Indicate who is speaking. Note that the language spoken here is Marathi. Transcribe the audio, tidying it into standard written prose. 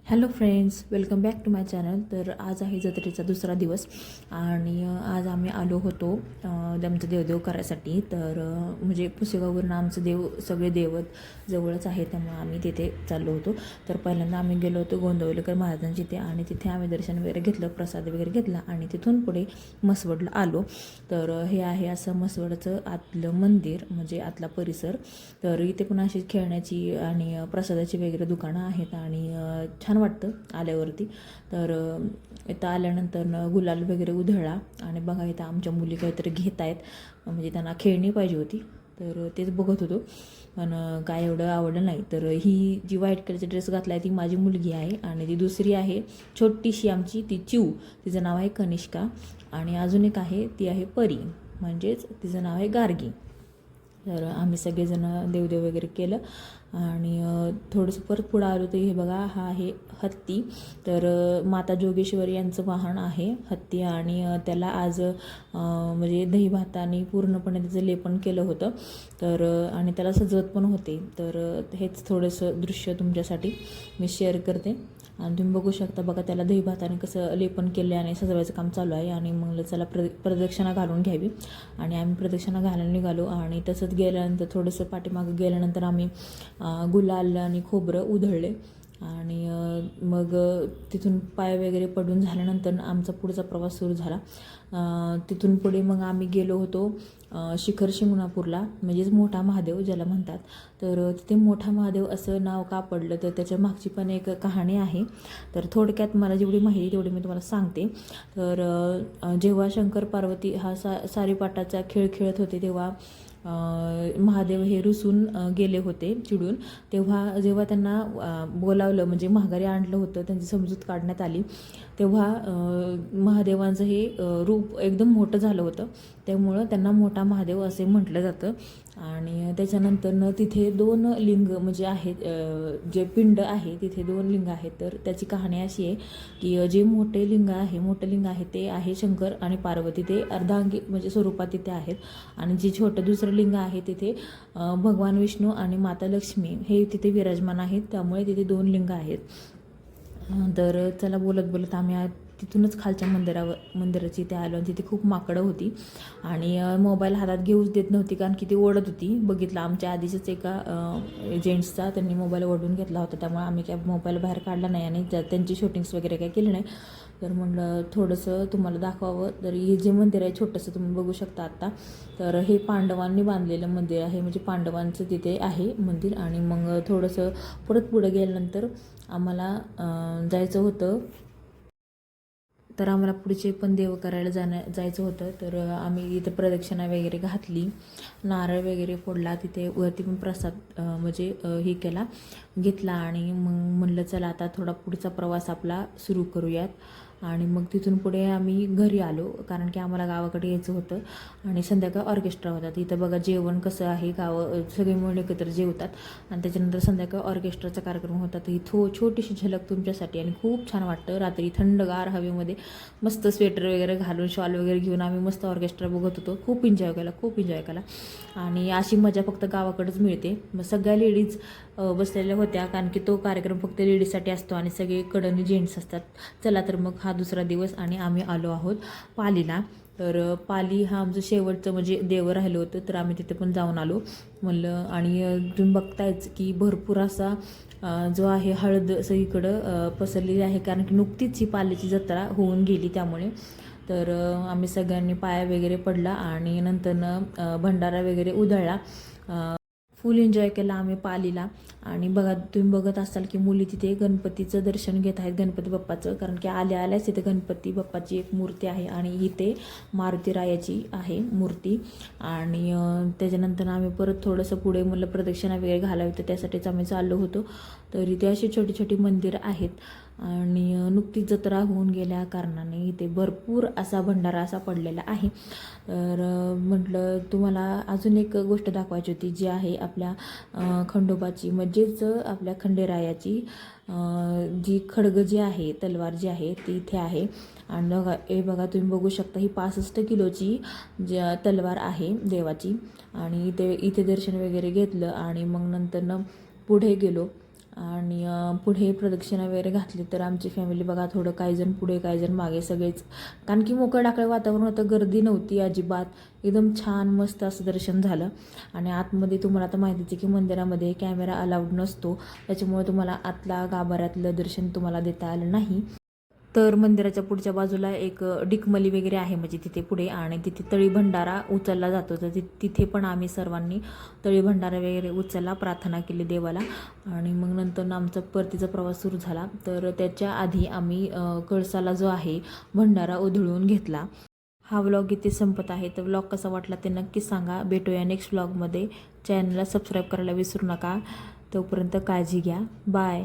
Speaker 1: Hello friends, welcome back to my channel. तर आज आहे जत्रेचा दुसरा दिवस आणि आज आम्ही आलो होतो आमचं देवदेव करायसाठी. तर म्हणजे पुसेगाववरून आमचं सगळे देवत जवळच आहे, त्यामुळे आम्ही तिथे चाललो होतो. तर पहिल्यांदा आम्ही गेलो होतो गोंदवलेकर महाराजांच्या इथे आणि तिथे आम्ही दर्शन वगैरे घेतलं, प्रसाद वगैरे घेतला आणि तिथून पुढे म्हसवडला आलो. तर हे आहे असं म्हसवडचं आतलं मंदिर, म्हणजे आतला परिसर. तर इथे पण अशी खेळण्याची आणि प्रसादाची वगैरे दुकानं आहेत आणि छान वाटतं आल्यावरती. तर इथं आल्यानंतर गुलाल वगैरे उधळला आणि बघा इथं आमच्या मुली काहीतरी घेत आहेत, म्हणजे त्यांना खेळणी पाहिजे होती. तर तेच बघत होतो, पण काय एवढं आवडलं नाही. तर ही जी व्हाईट कलरचा ड्रेस घातला आहे ती माझी मुलगी आहे आणि ती दुसरी आहे छोटीशी आमची, ती चिऊ, तिचं नाव आहे कनिष्का. आणि अजून एक आहे, ती आहे परी, म्हणजेच तिचं नाव आहे गार्गी. तर आम्ही सगळेजण देवदेव वगैरे केलं आणि थोडंसं परत पुढं आलो तर हे बघा, हा आहे हत्ती. तर माता जोगेश्वरी यांचं वाहन आहे हत्ती आणि त्याला आज म्हणजे दही भाताने पूर्णपणे त्याचं लेपन केलं होतं. तर आणि त्याला सजवत पण होते. तर हेच थोडंसं दृश्य तुमच्यासाठी मी शेअर करते आणि तुम्ही बघू शकता. बघा, त्याला दही भाताने कसं लेपन केलं आणि सजवायचं काम चालू आहे. आणि मग चला प्रदक्षिणा घालून घ्यावी आणि आम्ही प्रदक्षिणा घालायला निघालो. आणि तसंच गेल्यानंतर थोडंसं पाठीमागं गेल्यानंतर आम्ही गुलाल आणि खोबरं उधळले आणि मग तिथून पाय वगैरे पडून झाल्यानंतर आमचा पुढचा प्रवास सुरू झाला. तिथून पुढे मग आम्ही गेलो होतो शिखर शिंगणापूरला, म्हणजेच मोठा महादेव ज्याला म्हणतात. तर तिथे मोठा महादेव असं नाव का पडलं, तर त्याच्या मागची पण एक कहाणी आहे. तर थोडक्यात मला जेवढी माहिती तेवढी मी तुम्हाला सांगते. तर जेव्हा शंकर पार्वती हा सारीपाटाचा खेळ खेळत होते तेव्हा महादेव हे रुसून गेले होते चिडून. जेव्हा त्यांना बोलावलं, म्हणजे माघारी आणलं होतं, त्यांची समजूत काढण्यात आली, तेव्हा महादेवांचं हे रूप एकदम मोठं झालं होतं. त्यामुळं त्यांना मोठा महादेव असे म्हटलं जातं. आणि त्याच्यानंतर तिथे 2 लिंग म्हणजे आहेत, जे पिंड आहे तिथे 2 लिंग आहेत. तर त्याची कहाणी अशी आहे की जे मोठं लिंग आहे ते आहे शंकर आणि पार्वती, ते अर्धांगी म्हणजे स्वरूपात तिथे आहेत. आणि जे छोटं दुसरं लिंग आहे तिथे भगवान विष्णू आणि माता लक्ष्मी हे तिथे विराजमान आहेत. त्यामुळे तिथे 2 लिंग आहेत. तर चला, बोलत बोलत आम्ही तिथूनच खालच्या मंदिराची इथे आलो आणि तिथे खूप माकडं होती आणि मोबाईल हातात घेऊच देत नव्हती, कारण की ती ओढत होती. बघितलं आमच्या आधीच्याच एका जेंट्सचा, त्यांनी मोबाईल ओढून घेतला होता, त्यामुळे आम्ही काय मोबाईल बाहेर काढला नाही आणि त्यांची शूटिंग्स वगैरे काय केली नाही. तर म्हणलं थोडंसं तुम्हाला दाखवावं. तर हे जे मंदिर आहे छोटंसं तुम्ही बघू शकता आत्ता, तर हे पांडवांनी बांधलेलं मंदिर आहे, म्हणजे पांडवांचं तिथे आहे मंदिर. आणि मग थोडंसं परत पुढं गेल्यानंतर आम्हाला जायचं होतं. तर आम्हाला पुढचे पण देव करायला जायचं होतं. तर आम्ही इथं प्रदक्षिणा वगैरे घातली, नारळ वगैरे फोडला, तिथे वरती पण प्रसाद म्हणजे हे केला, घेतला. आणि मग म्हणलं चला आता थोडा पुढचा प्रवास आपला सुरू करूयात. आणि मग तिथून पुढे आम्ही घरी आलो, कारण की आम्हाला गावाकडे यायचं होतं आणि संध्याकाळ ऑर्केस्ट्रा होता. तिथं बघा जेवण कसं आहे, सगळे मिळून एकत्र जेवतात आणि त्याच्यानंतर संध्याकाळ ऑर्केस्ट्राचा कार्यक्रम होता. तर ही छोटीशी झलक तुमच्यासाठी, आणि खूप छान वाटतं. रात्री थंडगार हवेमध्ये मस्त स्वेटर वगैरे घालून, शॉल वगैरे घेऊन आम्ही मस्त ऑर्केस्ट्रा बघत होतो. खूप एन्जॉय केला. आणि अशी मजा फक्त गावाकडेच मिळते. मग सगळ्या लेडीज बसलेल्या होत्या, कारण की तो कार्यक्रम फक्त लेडीजसाठी असतो आणि सगळीकडे जेंट्स असतात. चला तर मग हा दुसरा दिवस आणि आम्ही आलो आहोत पालीला. तर पाली हा आमचं शेवटचं म्हणजे देव राहिलं होतं, तर आम्ही तिथे पण जाऊन आलो म्हणलं. आणि तुम्ही बघतायच की भरपूर असा जो आहे हळद सगळीकडं पसरलेली आहे, कारण की नुकतीच ही पालीची जत्रा होऊन गेली त्यामुळे. तर आम्ही सगळ्यांनी पाया वगैरे पडला आणि नंतरनं भंडारा वगैरे उधळला, फुल एन्जॉय केला आम्ही पालीला. आणि बघा, तुम्ही बघत असाल की मुली तिथे गणपतीचं दर्शन घेत आहेत, गणपती बाप्पाचं, कारण की आल्याच इथे गणपती बाप्पाची एक मूर्ती आहे आणि इथे मारुती रायाची आहे मूर्ती. आणि त्याच्यानंतर आम्ही परत थोडंसं पुढे म्हणलं प्रदक्षिणा वगैरे घालावी, तर त्यासाठीच आम्ही चाललो होतो. तर इथे अशी छोटी छोटी मंदिरं आहेत आणि नुकतीच जत्रा होऊन गेल्या कारणाने इथे भरपूर असा भंडारा असा पडलेला आहे. तर म्हटलं तुम्हाला अजून एक गोष्ट दाखवायची होती, जी आहे आपल्या खंडोबाची, म्हणजेच आपल्या खंडेरायाची जी खड्ग जी आहे, तलवार जी आहे ती इथे आहे. आणि बघा तुम्ही बघू शकता, ही 65 किलोची तलवार आहे देवाची. आणि इथे दर्शन वगैरे घेतलं आणि मग नंतरनं पुढे गेलो. आणि पुढे प्रदक्षिणा वगैरे घातली. तर आमची फॅमिली बघा थोडं काही जण पुढे काही जण मागे सगळेच, कारण की मोकळं डाकळं वातावरण होतं, गर्दी नव्हती अजिबात, एकदम छान मस्त असं दर्शन झालं. आणि आतमध्ये तुम्हाला तर माहितीच आहे की मंदिरामध्ये कॅमेरा अलाउड नसतो, त्याच्यामुळे तुम्हाला आतला गाभाऱ्यातलं दर्शन तुम्हाला देता आलं नाही. तर मंदिराच्या पुढच्या बाजूला एक डिकमली वगैरे आहे म्हणजे तिथे पुढे, आणि तिथे तळी भंडारा उचलला जातो. तर तिथे पण आम्ही सर्वांनी तळी भंडारा वगैरे उचलला, प्रार्थना केली देवाला. आणि मग नंतर आमचा परतीचा प्रवास सुरू झाला. तर त्याच्या आधी आम्ही कळसाला जो आहे भंडारा उधळून घेतला. हा व्लॉग इथे संपत आहे. तर व्लॉग कसा वाटला ते नक्कीच सांगा. भेटूया नेक्स्ट व्लॉगमध्ये. चॅनलला सबस्क्राईब करायला विसरू नका. तोपर्यंत काळजी घ्या. बाय.